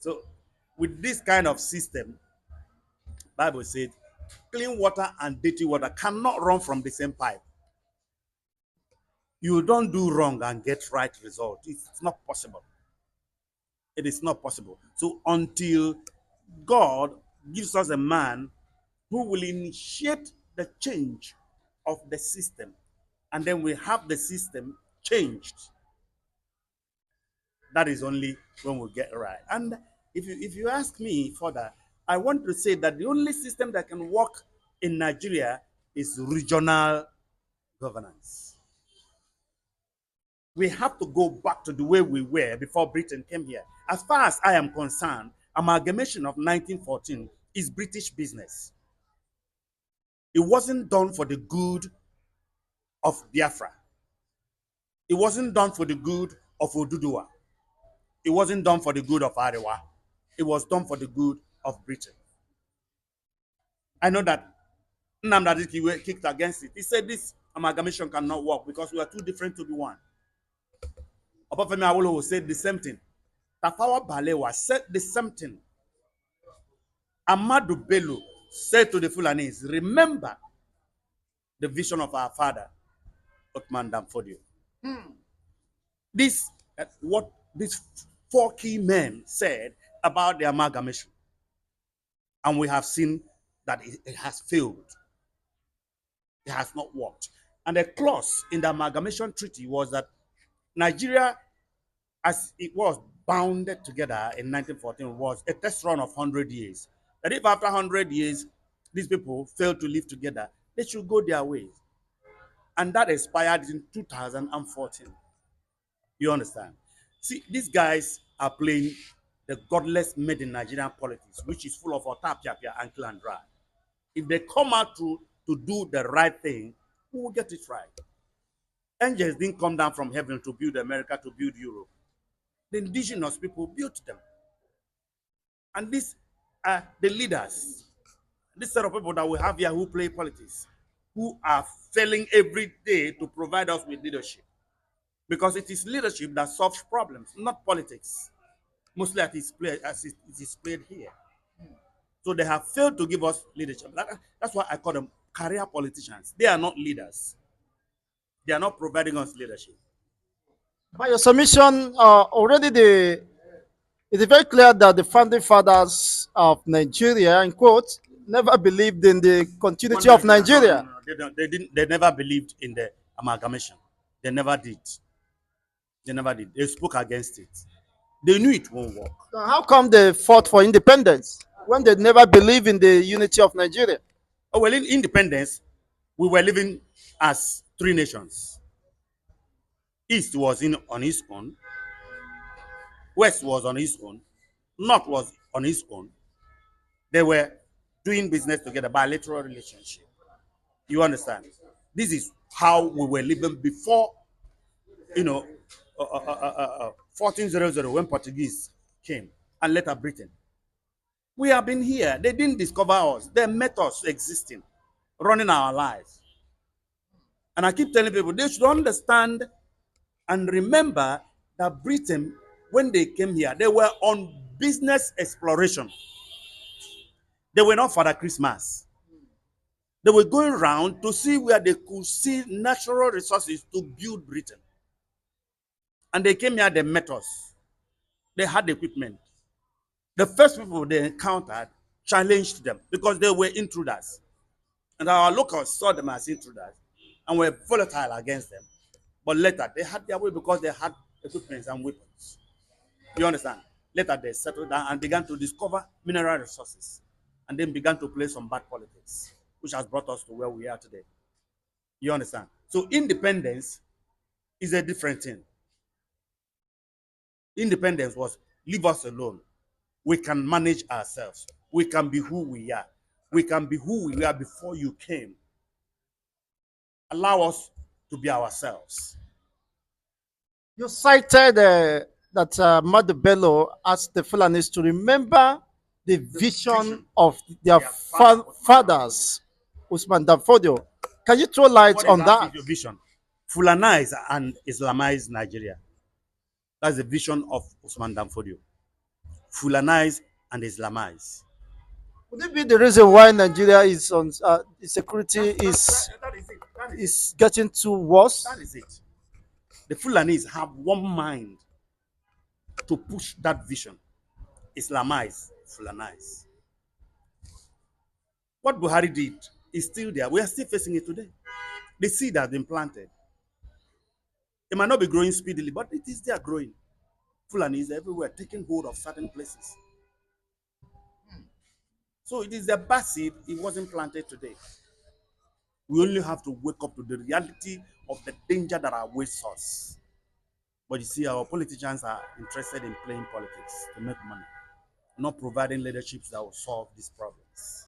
So with this kind of system, Bible said, clean water and dirty water cannot run from the same pipe. You don't do wrong and get right result. It's not possible. It is not possible. So until God gives us a man who will initiate the change of the system, and then we have the system changed, that is only when we get right. And if you ask me further, I want to say that the only system that can work in Nigeria is regional governance. We have to go back to the way we were before Britain came here. As far as I am concerned, amalgamation of 1914 is British business. It wasn't done for the good of Biafra. It wasn't done for the good of Oduduwa. It wasn't done for the good of Arewa. It was done for the good of Britain. I know that Nnamdi Azikiwe kicked against it. He said this amalgamation cannot work because we are too different to be one. Obafemi Awolowo said the same thing. Tafawa Balewa said the same thing. Amadu Bello said to the Fulanese, remember the vision of our father, Othman Danfodio. This what these four key men said about the amalgamation. And we have seen that it has failed. It has not worked. And the clause in the amalgamation treaty was that Nigeria, as it was bounded together in 1914, was a test run of 100 years. That if after 100 years, these people failed to live together, they should go their ways. And that expired in 2014. You understand? See, these guys are playing the godless made in Nigerian politics, which is full of otapia and kill and dry. If they come out to do the right thing, we will get it right. Angels didn't come down from heaven to build America, to build Europe. The indigenous people built them. And these are the leaders. This set of people that we have here who play politics, who are failing every day to provide us with leadership. Because it is leadership that solves problems, not politics. Mostly as it is played here. So they have failed to give us leadership. That's why I call them career politicians. They are not leaders. They are not providing us leadership. By your submission, it is very clear that the founding fathers of Nigeria, in quotes, never believed in the continuity of Nigeria. No. They, don't, they didn't. They never believed in the amalgamation. They never did. They never did. They spoke against it. They knew it won't work. So how come they fought for independence when they never believed in the unity of Nigeria? Oh, well, in independence, we were living as three nations. East was on its own. West was on its own. North was on its own. They were doing business together, bilateral relationship. You understand? This is how we were living before, 1400 when Portuguese came and later Britain. We have been here. They didn't discover us. They met us existing, running our lives. And I keep telling people they should understand and remember that Britain, when they came here, they were on business exploration. They were not Father Christmas. They were going around to see where they could see natural resources to build Britain. And they came here, they met us. They had equipment. The first people they encountered challenged them because they were intruders. And our locals saw them as intruders and were volatile against them. But later, they had their way because they had equipment and weapons. You understand? Later, they settled down and began to discover mineral resources and then began to play some bad politics, which has brought us to where we are today. You understand? So independence is a different thing. Independence was leave us alone. We can manage ourselves. We can be who we are. We can be who we were before you came. Allow us to be ourselves. You cited that Madu Bello asked the Fulanis to remember the vision of their fathers, Usman Danfodio. Can you throw light What on that? Your vision? Fulanize and Islamize Nigeria. That's the vision of Usman Danfodio. Fulanize, and Islamize. Would it be the reason why Nigeria is on security That is it. That is it. is getting too worse? That is it. The Fulanis have one mind to push that vision. Islamize, Fulanize. What Buhari did is still there. We are still facing it today. The seed has been planted. It might not be growing speedily, but it is there growing. Fulani is everywhere, taking hold of certain places. So it is a bad seed. It wasn't planted today. We only have to wake up to the reality of the danger that awaits us. But you see, our politicians are interested in playing politics to make money, not providing leaderships that will solve these problems.